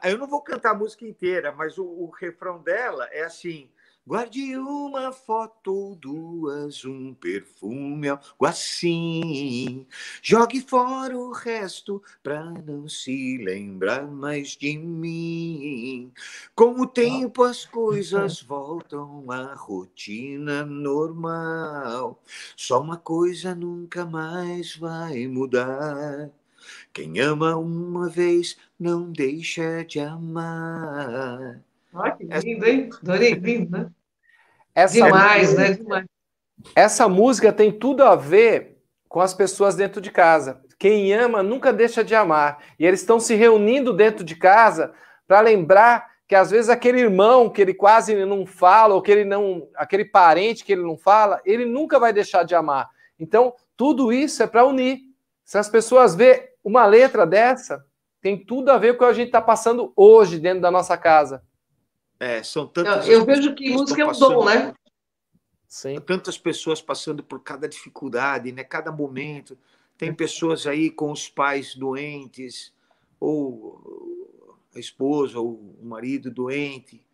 Eu não vou cantar a música inteira, mas o refrão dela é assim: guarde uma foto ou duas, um perfume, algo assim. Jogue fora o resto pra não se lembrar mais de mim. Com o tempo as coisas voltam à rotina normal. Só uma coisa nunca mais vai mudar. Quem ama uma vez não deixa de amar. Olha que lindo, hein? Adorei, lindo, né? Essa, Demais, né? Demais. essa música tem tudo a ver com as pessoas dentro de casa. Quem ama nunca deixa de amar. E eles estão se reunindo dentro de casa para lembrar que às vezes aquele irmão que ele quase não fala, ou que ele não, aquele parente que ele não fala, ele nunca vai deixar de amar. Então, tudo isso é para unir. Se as pessoas vê uma letra dessa, tem tudo a ver com o que a gente está passando hoje dentro da nossa casa. São tantas Eu vejo que música é um dom, né? Sim. Tantas pessoas passando por cada dificuldade, né? Cada momento. Tem pessoas aí com os pais doentes, ou a esposa, ou o marido doente.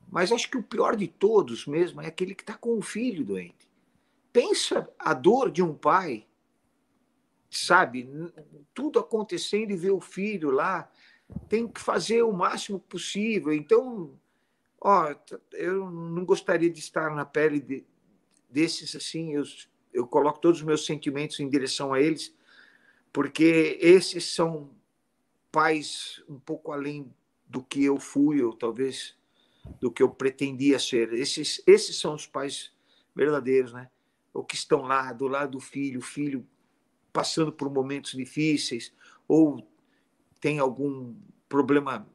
Mas acho que o pior de todos mesmo é aquele que está com o filho doente. Pensa a dor de um pai, sabe? Tudo acontecendo e ver o filho lá. Tem que fazer o máximo possível. Então, eu não gostaria de estar na pele desses assim. Eu coloco todos os meus sentimentos em direção a eles, porque esses são pais um pouco além do que eu fui, ou talvez do que eu pretendia ser. Esses são os pais verdadeiros, né? O que estão lá do lado do filho, o filho passando por momentos difíceis, ou tem algum problema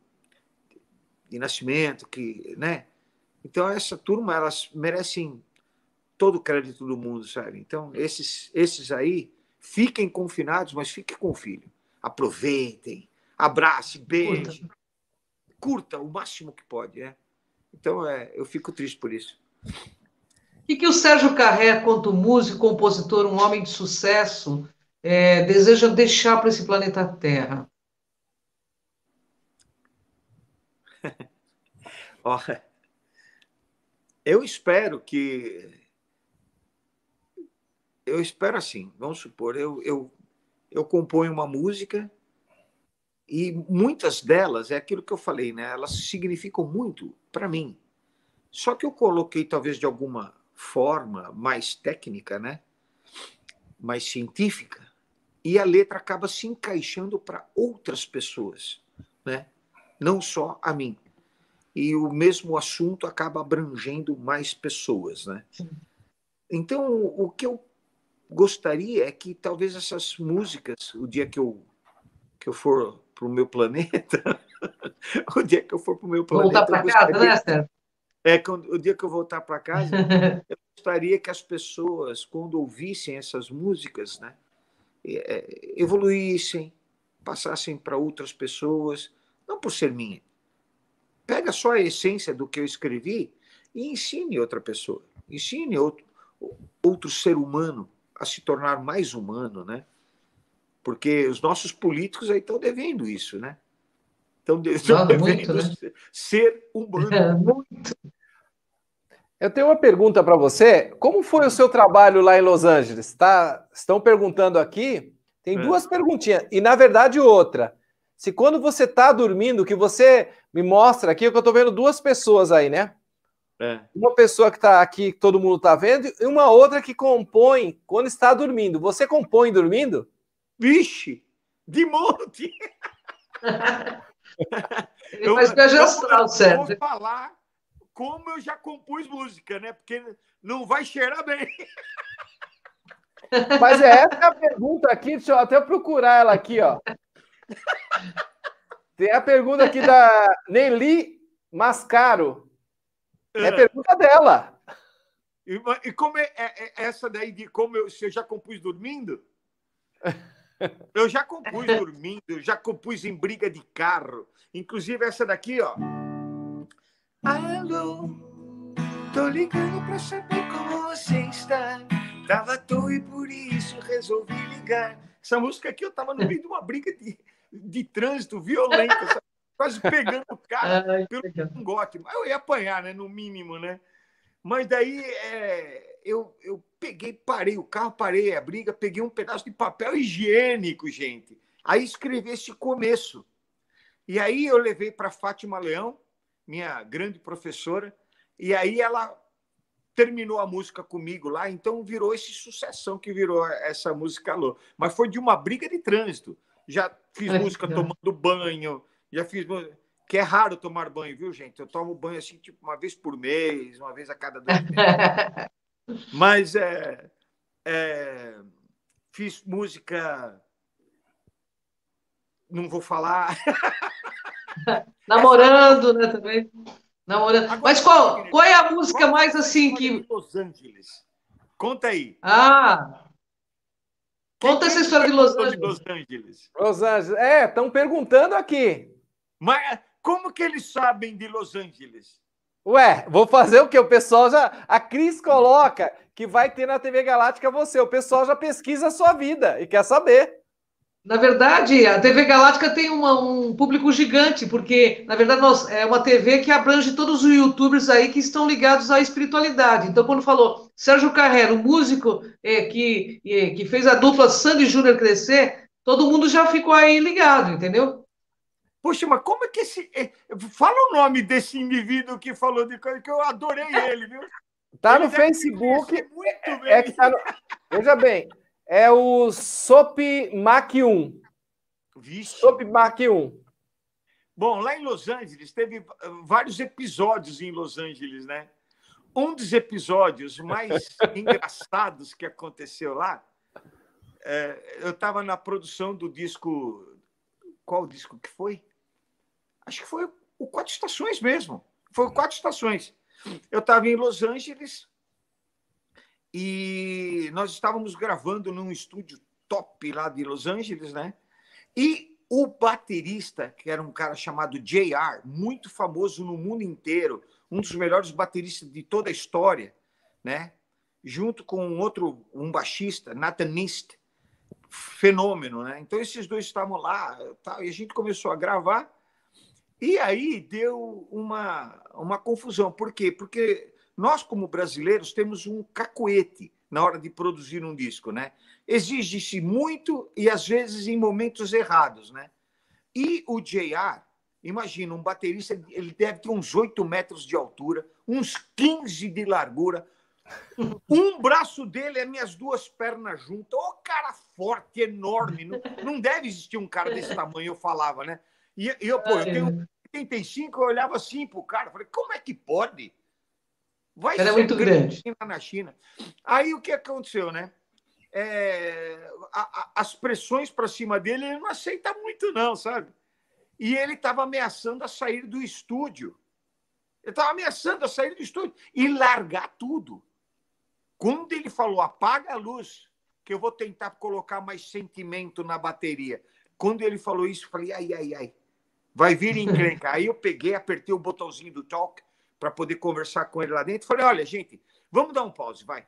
de nascimento, né? Então, essa turma, elas merecem todo o crédito do mundo, sabe? Então, esses aí, fiquem confinados, mas fiquem com o filho. Aproveitem, abrace, beije, curta o máximo que pode, né? Então, eu fico triste por isso. O que o Sérgio Carré, quanto músico, compositor, um homem de sucesso, deseja deixar para esse planeta Terra? Eu espero que... Eu espero assim, vamos supor, eu componho uma música e muitas delas, é aquilo que eu falei, né? Elas significam muito para mim. Só que eu coloquei, talvez, de alguma forma mais técnica, né? Mais científica, e a letra acaba se encaixando para outras pessoas, né? Não só a mim. E o mesmo assunto acaba abrangendo mais pessoas, né? Então, o que eu gostaria é que talvez essas músicas, o dia que eu for para o meu planeta, o dia que eu for para o meu planeta, Voltar para casa, né, Sérgio? O dia que eu voltar para casa, eu gostaria que as pessoas, quando ouvissem essas músicas, né, evoluíssem, passassem para outras pessoas, não por ser minha. Pega só a essência do que eu escrevi e ensine outra pessoa. Ensine outro ser humano a se tornar mais humano, né? Porque os nossos políticos aí estão devendo isso, né? Estão devendo muito, né? ser humano. Muito. Eu tenho uma pergunta para você. Como foi o seu trabalho lá em Los Angeles? Estão perguntando aqui. Tem duas perguntinhas. E, na verdade, outra. Se quando você está dormindo, que você me mostra aqui, que eu estou vendo duas pessoas aí, né? Uma pessoa que está aqui, que todo mundo está vendo, e uma outra que compõe quando está dormindo. Você compõe dormindo? Vixe, de monte! Ele faz viagem astral, Sérgio. Eu vou falar como eu já compus música, né? Porque não vai cheirar bem. Mas essa é a pergunta aqui, deixa eu até procurar ela aqui, ó. Tem a pergunta aqui da Nelly Mascaro. É a pergunta dela. E como é essa daí de como eu já compus dormindo? Eu já compus dormindo, já compus em briga de carro. Inclusive essa daqui, ó. Alô, tô ligando pra saber como você está. Tava à toa e por isso resolvi ligar. Essa música aqui eu tava no meio de uma briga de trânsito violenta, sabe? Quase pegando o carro pelo cangote. Mas eu ia apanhar, né? No mínimo, né? Mas daí eu peguei, parei o carro, parei a briga, peguei um pedaço de papel higiênico, gente. Aí escrevi esse começo. E aí eu levei para Fátima Leão, minha grande professora, e aí ela terminou a música comigo lá, então virou esse sucessão que virou essa música Alô. Mas foi de uma briga de trânsito. Já fiz música tomando banho, já fiz... Que é raro tomar banho, viu, gente? Eu tomo banho assim, tipo, uma vez por mês, uma vez a cada 2 meses. Mas fiz música... Não vou falar. Namorando, né, também. Namorando. Agora, mas qual é a música mais assim que... Los Angeles. Conta aí. Conta essa história de Los Angeles. Los Angeles. Estão perguntando aqui. Mas como que eles sabem de Los Angeles? Ué, vou fazer o quê? O pessoal já... A Cris coloca que vai ter na TV Galáctica você. O pessoal já pesquisa a sua vida e quer saber. Na verdade, a TV Galáctica tem um público gigante, porque, na verdade, é uma TV que abrange todos os youtubers aí que estão ligados à espiritualidade. Então, quando falou Sérgio Carrera, o músico que fez a dupla Sandy Júnior crescer, todo mundo já ficou aí ligado, entendeu? Poxa, mas como é que esse... Fala o nome desse indivíduo que falou de coisa, que eu adorei ele, viu? Tá no Facebook. Muito bem. Que tá no... Veja bem... É o Sop Mac 1. Vixe. Sop Mac 1. Bom, lá em Los Angeles, teve vários episódios em Los Angeles, né? Um dos episódios mais engraçados que aconteceu lá, eu estava na produção do disco... Qual disco que foi? Acho que foi o 4 Estações mesmo. Foi o 4 Estações. Eu estava em Los Angeles... E nós estávamos gravando num estúdio top lá de Los Angeles, né? E o baterista, que era um cara chamado J.R., muito famoso no mundo inteiro, um dos melhores bateristas de toda a história, né? Junto com um baixista, Nathan Nist, fenômeno, né? Então esses dois estavam lá, e a gente começou a gravar, e aí deu uma confusão. Por quê? Porque nós, como brasileiros, temos um cacuete na hora de produzir um disco, né? Exige-se muito e, às vezes, em momentos errados, né? E o J.R., imagina, um baterista, ele deve ter uns 8 metros de altura, uns 15 de largura. Um braço dele é minhas 2 pernas juntas. Ô, cara forte, enorme. Não deve existir um cara desse tamanho, eu falava, né? E eu tenho 85, eu olhava assim pro cara, falei, como é que pode? Vai ser muito grande na China. Aí o que aconteceu, né? As pressões para cima dele, ele não aceita muito, não, sabe? E ele estava ameaçando a sair do estúdio. Ele estava ameaçando a sair do estúdio e largar tudo. Quando ele falou, apaga a luz, que eu vou tentar colocar mais sentimento na bateria. Quando ele falou isso, eu falei, ai, vai vir encrenca. Aí eu peguei, apertei o botãozinho do talk para poder conversar com ele lá dentro. Falei, olha, gente, vamos dar um pause, vai.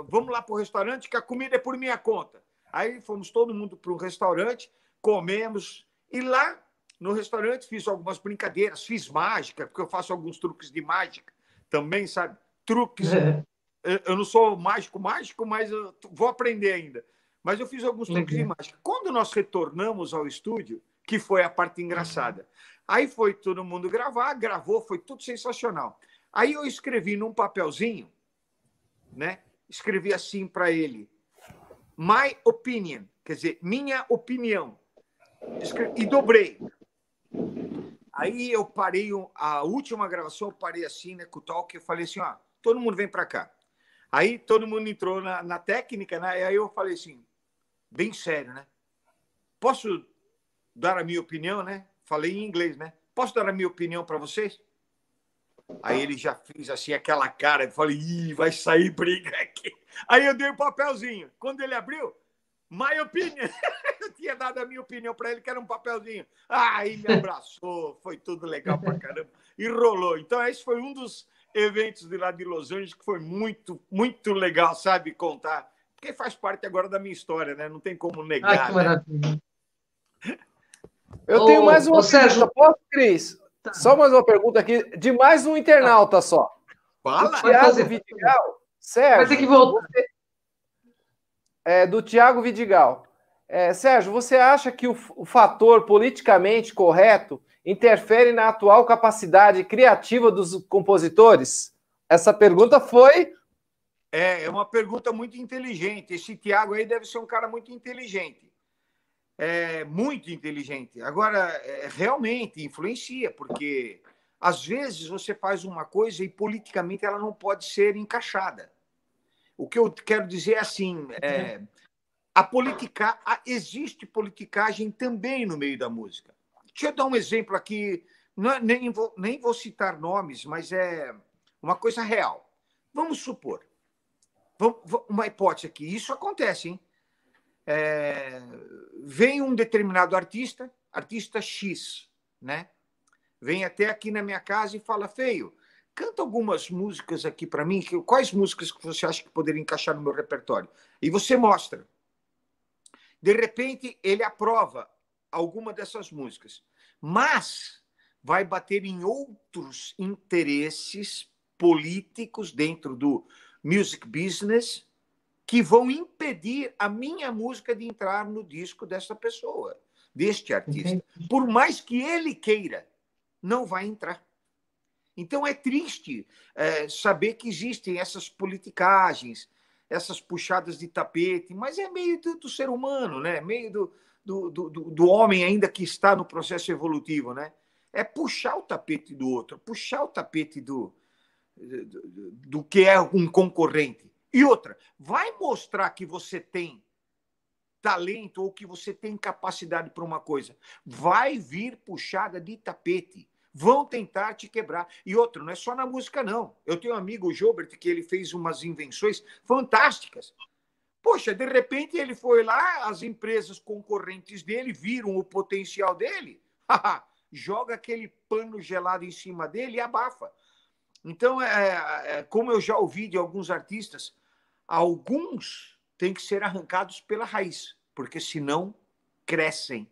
Vamos lá para o restaurante, que a comida é por minha conta. Aí fomos todo mundo para um restaurante, comemos, e lá no restaurante fiz algumas brincadeiras, fiz mágica, porque eu faço alguns truques de mágica também, sabe? Truques. Eu não sou mágico, mas eu vou aprender ainda. Mas eu fiz alguns truques de mágica. Quando nós retornamos ao estúdio, que foi a parte engraçada, aí foi todo mundo gravou, foi tudo sensacional. Aí eu escrevi num papelzinho, né? Escrevi assim para ele, my opinion, quer dizer, minha opinião. E dobrei. Aí eu parei, a última gravação, eu parei assim, né, com o talk, eu falei assim, ó, todo mundo vem para cá. Aí todo mundo entrou na técnica, né? E aí eu falei assim, bem sério, né? Posso dar a minha opinião, né? Falei em inglês, né? Posso dar a minha opinião para vocês? Aí ele já fez assim aquela cara, eu falei, vai sair briga aqui. Aí eu dei o papelzinho. Quando ele abriu, My opinion. Eu tinha dado a minha opinião para ele, que era um papelzinho. Aí me abraçou, foi tudo legal pra caramba. E rolou. Então, esse foi um dos eventos de lá de Los Angeles que foi muito, muito legal, sabe, contar. Porque faz parte agora da minha história, né? Não tem como negar, que né? maravilha. Eu tenho mais uma Sérgio, pergunta. Posso, Cris? tá. Só mais uma pergunta aqui, de mais um internauta só. Fala. O Tiago Vidigal. Sérgio, vai ter que voltar. Do Tiago Vidigal. Sérgio, você acha que o fator politicamente correto interfere na atual capacidade criativa dos compositores? Essa pergunta foi... É uma pergunta muito inteligente. Esse Tiago aí deve ser um cara muito inteligente. Muito inteligente. Agora, realmente influencia, porque às vezes você faz uma coisa e politicamente ela não pode ser encaixada. O que eu quero dizer é assim, existe politicagem também no meio da música. Deixa eu dar um exemplo aqui, nem vou citar nomes, mas é uma coisa real. Vamos supor, uma hipótese aqui, isso acontece, hein? Vem um determinado artista X, né? Vem até aqui na minha casa e fala, Feio, canta algumas músicas aqui para mim, quais músicas que você acha que poderiam encaixar no meu repertório? E você mostra. De repente, ele aprova alguma dessas músicas, mas vai bater em outros interesses políticos dentro do music business que vão impedir a minha música de entrar no disco dessa pessoa, deste artista. Por mais que ele queira, não vai entrar. Então é triste saber que existem essas politicagens, essas puxadas de tapete, mas é meio do ser humano, né? Meio do homem ainda que está no processo evolutivo, né? É puxar o tapete do outro, puxar o tapete do que é um concorrente. E outra, vai mostrar que você tem talento ou que você tem capacidade para uma coisa. Vai vir puxada de tapete. Vão tentar te quebrar. E outra, não é só na música, não. Eu tenho um amigo, o Gilbert, que ele fez umas invenções fantásticas. Poxa, de repente ele foi lá, as empresas concorrentes dele viram o potencial dele, joga aquele pano gelado em cima dele e abafa. Então, como eu já ouvi de alguns artistas, alguns têm que ser arrancados pela raiz, porque senão crescem.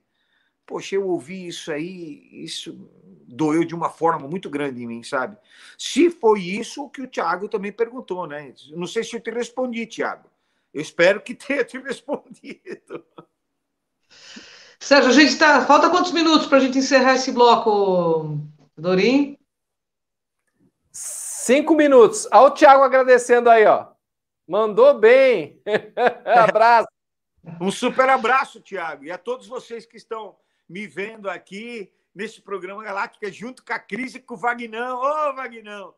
Poxa, eu ouvi isso aí, isso doeu de uma forma muito grande em mim, sabe? Se foi isso o que o Thiago também perguntou, né? Não sei se eu te respondi, Thiago. Eu espero que tenha te respondido. Sérgio, falta quantos minutos para a gente encerrar esse bloco, Dorim? 5 minutos. Olha o Thiago agradecendo aí, ó. Mandou bem. Abraço. Um super abraço, Thiago. E a todos vocês que estão me vendo aqui nesse programa Galáctica, junto com a Cris e com o Vagnão. Ô, Vagnão!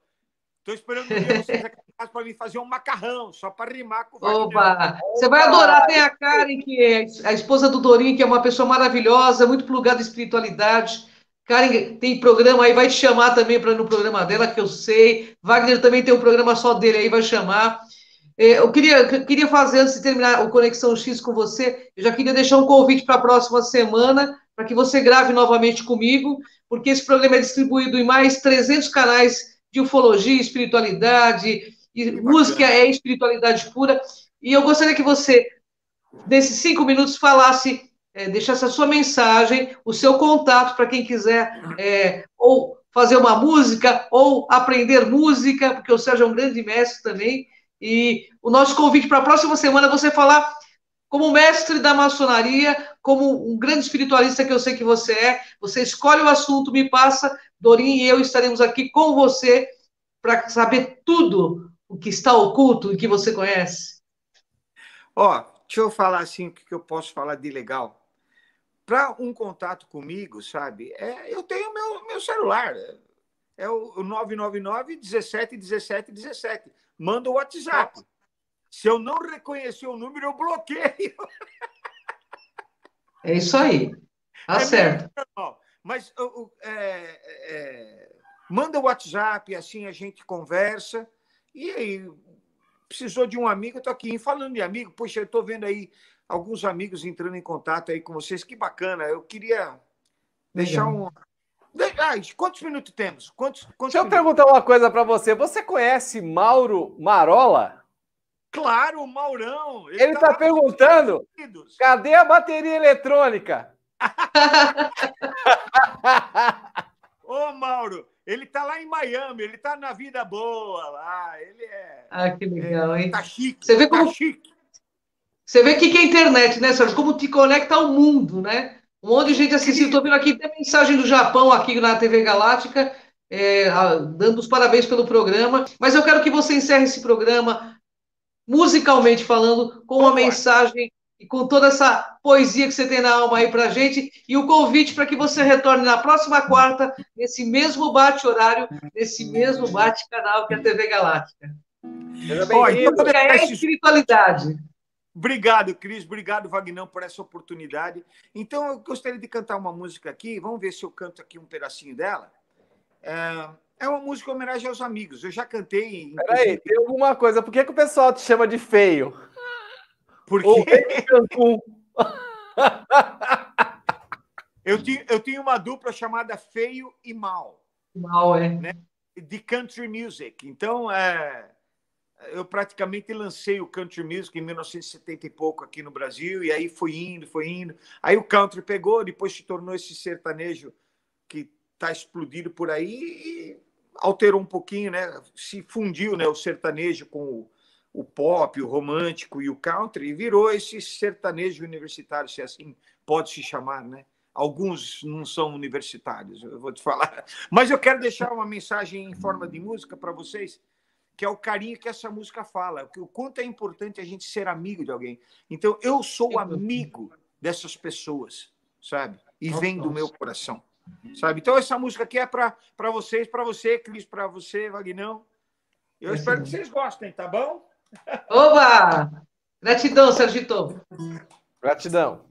Estou esperando um dia vocês aqui em casa para mim fazer um macarrão, só para rimar com o Vagnão. Oba! Você vai adorar. Tem a Karen, que é a esposa do Dorim, que é uma pessoa maravilhosa, muito plugada em espiritualidade. Karen tem programa aí, vai te chamar também para ir no programa dela, que eu sei. Wagner também tem um programa só dele aí, vai chamar. Eu queria fazer, antes de terminar o Conexão X com você, eu já queria deixar um convite para a próxima semana, para que você grave novamente comigo, porque esse programa é distribuído em mais 300 canais de ufologia, espiritualidade, e música é espiritualidade pura. E eu gostaria que você, nesses 5 minutos, falasse, deixasse a sua mensagem, o seu contato para quem quiser ou fazer uma música, ou aprender música, porque o Sérgio é um grande mestre também. E o nosso convite para a próxima semana é você falar como mestre da maçonaria, como um grande espiritualista que eu sei que você é. Você escolhe o assunto, me passa, Dorim e eu estaremos aqui com você para saber tudo o que está oculto e que você conhece. Deixa eu falar assim o que eu posso falar de legal. Para um contato comigo, sabe? Eu tenho meu celular. É o 999 17 17 17. Manda o WhatsApp. Se eu não reconhecer o número, eu bloqueio. É isso aí. Tá certo. Mas manda o WhatsApp, assim a gente conversa. E aí, precisou de um amigo, eu estou aqui. E falando de amigo, poxa, eu estou vendo aí alguns amigos entrando em contato aí com vocês. Que bacana. Eu queria deixar Legal. um... quantos minutos temos? Quantos Deixa eu minutos? perguntar uma coisa para você. Você conhece Mauro Marola? Claro, o Maurão. Ele Tá está lá nos perguntando, Estados Unidos. cadê a bateria eletrônica? Ô, Mauro, ele tá lá em Miami, ele tá na vida boa lá. Ele Ah, que legal, hein? tá chique, Você vê tá como chique. Você vê o que é a internet, né, Sérgio? Como te conecta ao mundo, né? Um monte de gente assistindo. Estou vendo aqui, tem mensagem do Japão aqui na TV Galáctica, dando os parabéns pelo programa. Mas eu quero que você encerre esse programa, musicalmente falando, com uma Vamos lá. mensagem e com toda essa poesia que você tem na alma aí pra gente. E o convite para que você retorne na próxima quarta, nesse mesmo bate-horário, nesse mesmo bate-canal que é a TV Galáctica. Seja Ó, então bem-vindo. vou deixar É esses... espiritualidade. Obrigado, Cris. Obrigado, Vagnão, por essa oportunidade. Então, eu gostaria de cantar uma música aqui. Vamos ver se eu canto aqui um pedacinho dela. É uma música em homenagem aos amigos. Eu já cantei, Peraí, inclusive... tem alguma coisa. Por que o pessoal te chama de feio? Ou Porque Cancún? eu tinha uma dupla chamada Feio e Mal, Mal, é. né? De country music. Então, eu praticamente lancei o country music em 1970 e pouco aqui no Brasil, e aí foi indo, foi indo. Aí o country pegou, depois se tornou esse sertanejo que está explodido por aí e alterou um pouquinho, né? Se fundiu, né, o sertanejo com o pop, o romântico e o country, e virou esse sertanejo universitário, se assim pode se chamar, né? Alguns não são universitários, eu vou te falar. Mas eu quero deixar uma mensagem em forma de música para vocês, que é o carinho que essa música fala, o quanto é importante a gente ser amigo de alguém. Então, eu sou amigo dessas pessoas, sabe? E vem do meu coração, sabe? Então, essa música aqui é para vocês, para você, Cris, para você, Vagnão. Eu espero que vocês gostem, tá bom? Oba! Gratidão, Sergito. Gratidão.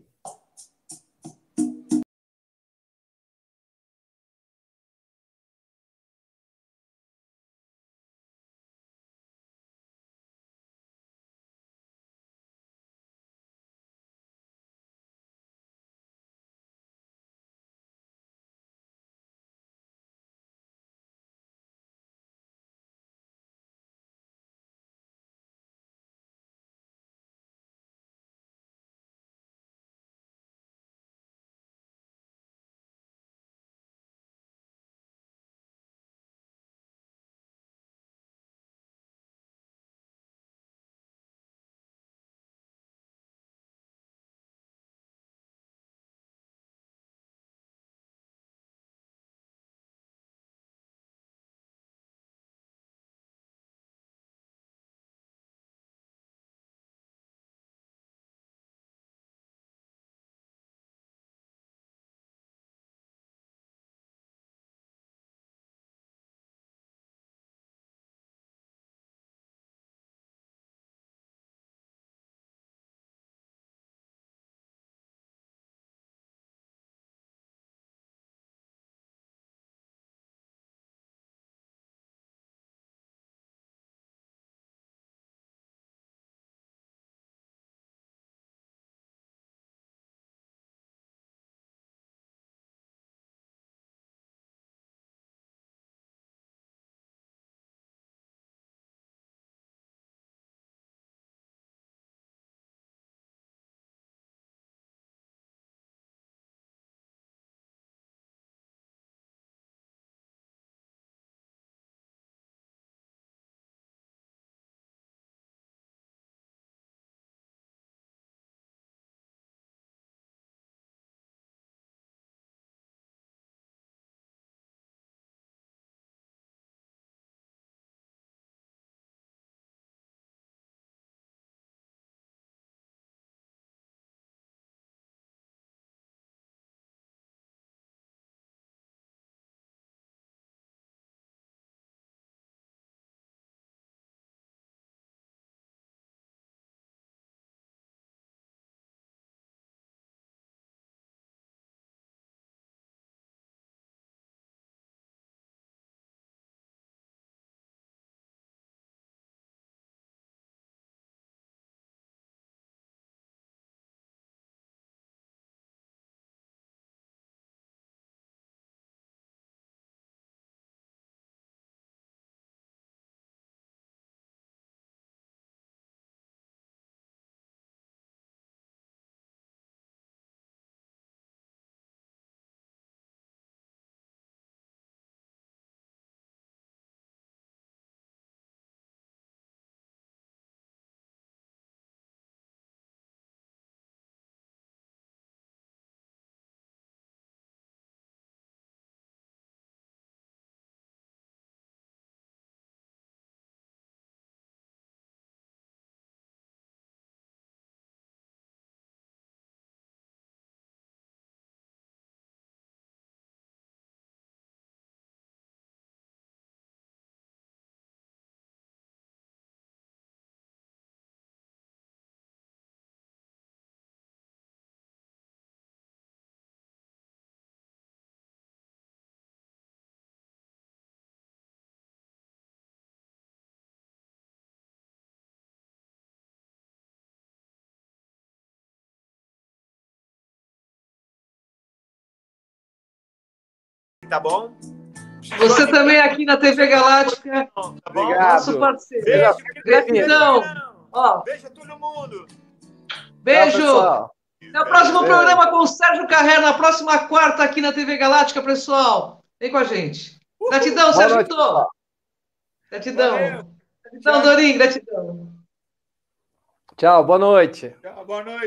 tá bom? Você também aqui na TV Galáctica. Tá bom? Obrigado. Nosso parceiro. Beijo, Gratidão. Ó, beijo a todo mundo. beijo. Tchau, Até o próximo Beijo. programa com o Sérgio Carrera, na próxima quarta aqui na TV Galáctica, pessoal. Vem com a gente. Gratidão, Boa Sérgio. noite, pessoal. Gratidão. Valeu. Gratidão, Dorim. Gratidão. Tchau, boa noite. Tchau, boa noite.